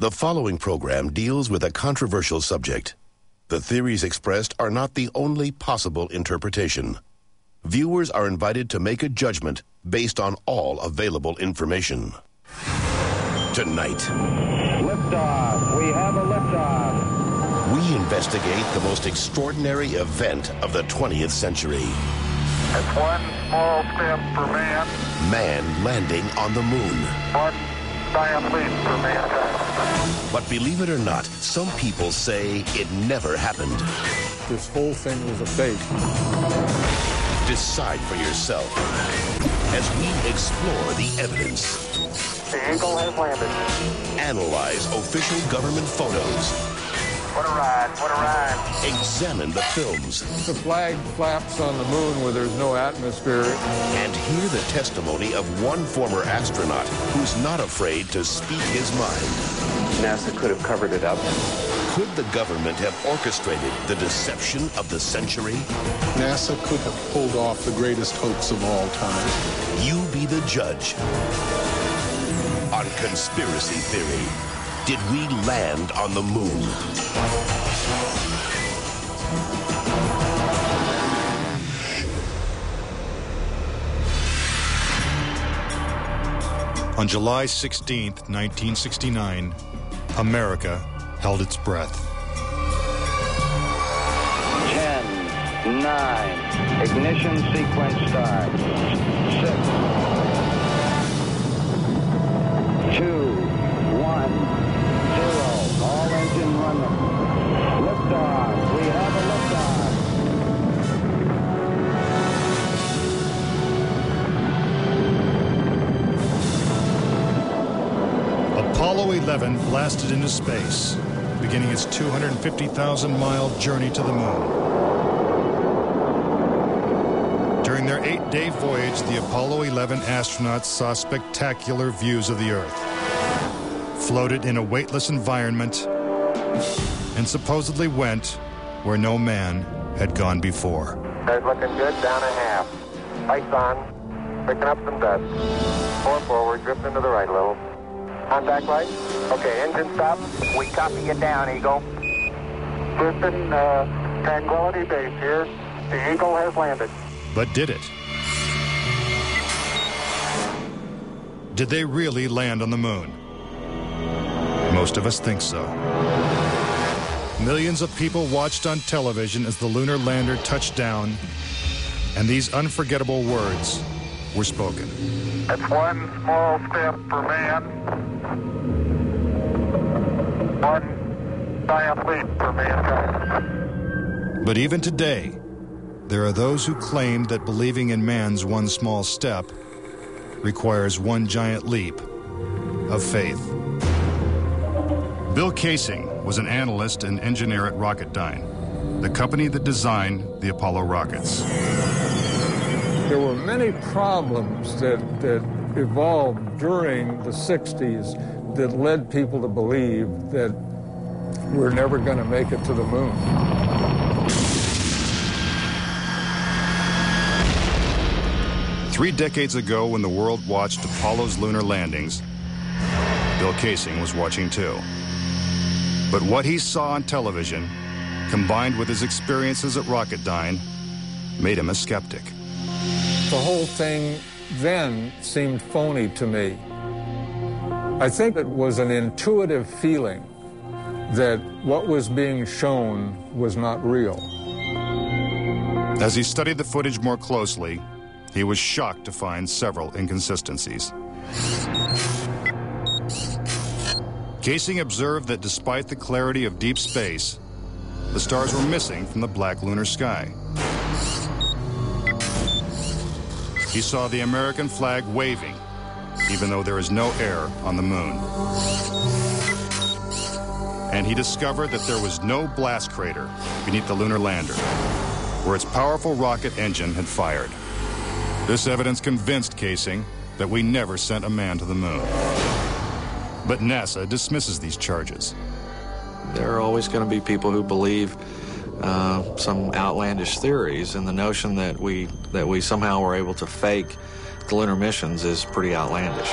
The following program deals with a controversial subject. The theories expressed are not the only possible interpretation. Viewers are invited to make a judgment based on all available information. Tonight, liftoff. We have a liftoff. We investigate the most extraordinary event of the 20th century. It's one small step for man. Man landing on the moon. One giant leap for mankind. But believe it or not, some people say it never happened. This whole thing was a fake. Decide for yourself as we explore the evidence. The Eagle has landed. Analyze official government photos. What a ride, what a ride. Examine the films. The flag flaps on the moon where there's no atmosphere. And hear the testimony of one former astronaut who's not afraid to speak his mind. NASA could have covered it up. Could the government have orchestrated the deception of the century? NASA could have pulled off the greatest hoax of all time. You be the judge. On Conspiracy Theory, did we land on the moon? On July 16th, 1969, America held its breath. 10, 9, ignition sequence start. 6, 2, 1, 0. All engine running. Liftoff. We have a liftoff. Apollo 11 blasted into space, beginning its 250,000-mile journey to the moon. During their 8-day voyage, the Apollo 11 astronauts saw spectacular views of the Earth, floated in a weightless environment, and supposedly went where no man had gone before. Guys looking good, down a half. Lights on, picking up some dust. 4 forward, drift into the right a little. Contact light. Okay, engine stop. We copy you down, Eagle. Houston, Tranquility Base here. The Eagle has landed. But did it? Did they really land on the moon? Most of us think so. Millions of people watched on television as the lunar lander touched down, and these unforgettable words were spoken. It's one small step for man, one giant leap for mankind. But even today, there are those who claim that believing in man's one small step requires one giant leap of faith. Bill Kaysing was an analyst and engineer at Rocketdyne, the company that designed the Apollo rockets. There were many problems that evolved during the 60s that led people to believe that we're never going to make it to the moon. Three decades ago, when the world watched Apollo's lunar landings, Bill Kaysing was watching too. But what he saw on television, combined with his experiences at Rocketdyne, made him a skeptic. The whole thing then seemed phony to me. I think it was an intuitive feeling that what was being shown was not real. As he studied the footage more closely, he was shocked to find several inconsistencies. Kaysing observed that despite the clarity of deep space, the stars were missing from the black lunar sky. He saw the American flag waving, even though there is no air on the moon. And he discovered that there was no blast crater beneath the lunar lander, where its powerful rocket engine had fired. This evidence convinced Kaysing that we never sent a man to the moon. But NASA dismisses these charges. There are always going to be people who believe some outlandish theories, and the notion that we somehow were able to fake the lunar missions is pretty outlandish.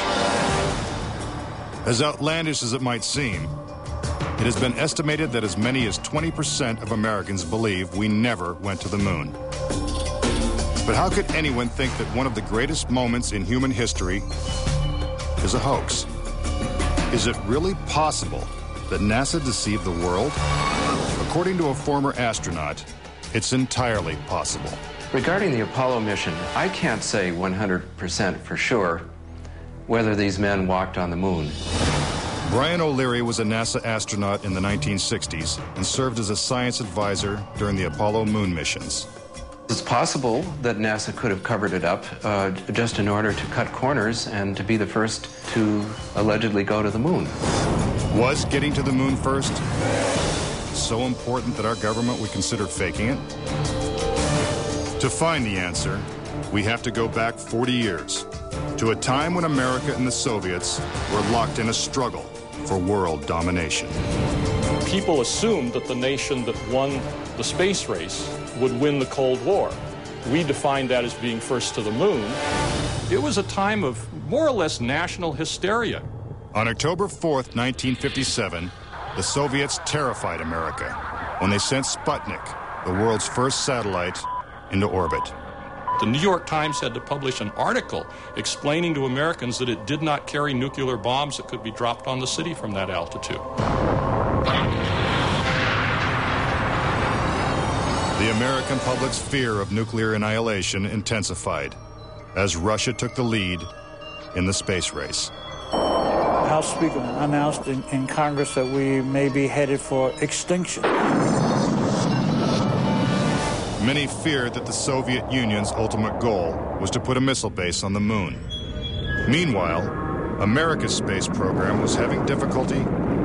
As outlandish as it might seem, it has been estimated that as many as 20% of Americans believe we never went to the moon. But how could anyone think that one of the greatest moments in human history is a hoax? Is it really possible that NASA deceived the world? According to a former astronaut, it's entirely possible. Regarding the Apollo mission, I can't say 100% for sure whether these men walked on the moon. Brian O'Leary was a NASA astronaut in the 1960s and served as a science advisor during the Apollo moon missions. It's possible that NASA could have covered it up just in order to cut corners and to be the first to allegedly go to the moon. Was getting to the moon first so important that our government would consider faking it? To find the answer, we have to go back 40 years, to a time when America and the Soviets were locked in a struggle for world domination. People assumed that the nation that won the space race would win the Cold War. We defined that as being first to the moon. It was a time of more or less national hysteria. On October 4th, 1957, the Soviets terrified America when they sent Sputnik, the world's first satellite, into orbit. The New York Times had to publish an article explaining to Americans that it did not carry nuclear bombs that could be dropped on the city from that altitude. The American public's fear of nuclear annihilation intensified as Russia took the lead in the space race. House Speaker announced in Congress that we may be headed for extinction. Many feared that the Soviet Union's ultimate goal was to put a missile base on the moon. Meanwhile, America's space program was having difficulty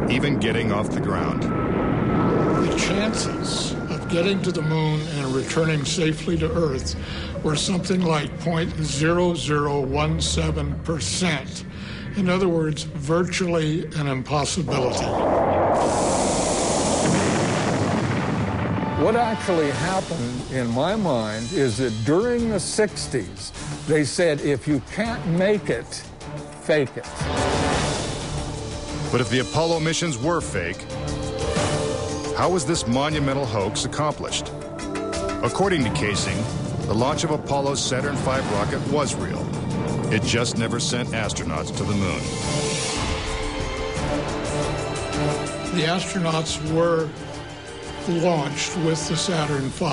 even getting off the ground. The chances of getting to the moon and returning safely to Earth were something like 0.0017%. In other words, virtually an impossibility. What actually happened, in my mind, is that during the 60s, they said, if you can't make it, fake it. But if the Apollo missions were fake, how was this monumental hoax accomplished? According to Casing, the launch of Apollo's Saturn V rocket was real. It just never sent astronauts to the moon. The astronauts were launched with the Saturn V.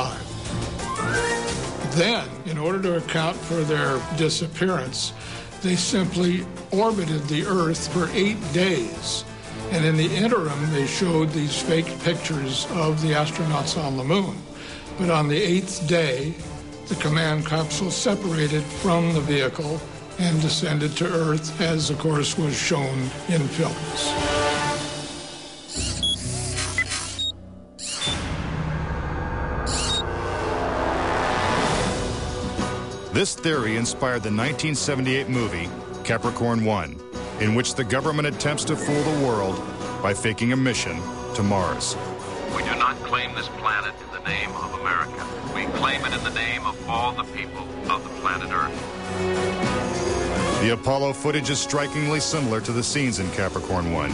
Then, in order to account for their disappearance, they simply orbited the Earth for 8 days. And in the interim, they showed these fake pictures of the astronauts on the moon. But on the 8th day, the command capsule separated from the vehicle and descended to Earth, as of course was shown in films. This theory inspired the 1978 movie Capricorn 1, in which the government attempts to fool the world by faking a mission to Mars. We do not claim this planet in the name of America. We claim it in the name of all the people of the planet Earth. The Apollo footage is strikingly similar to the scenes in Capricorn 1.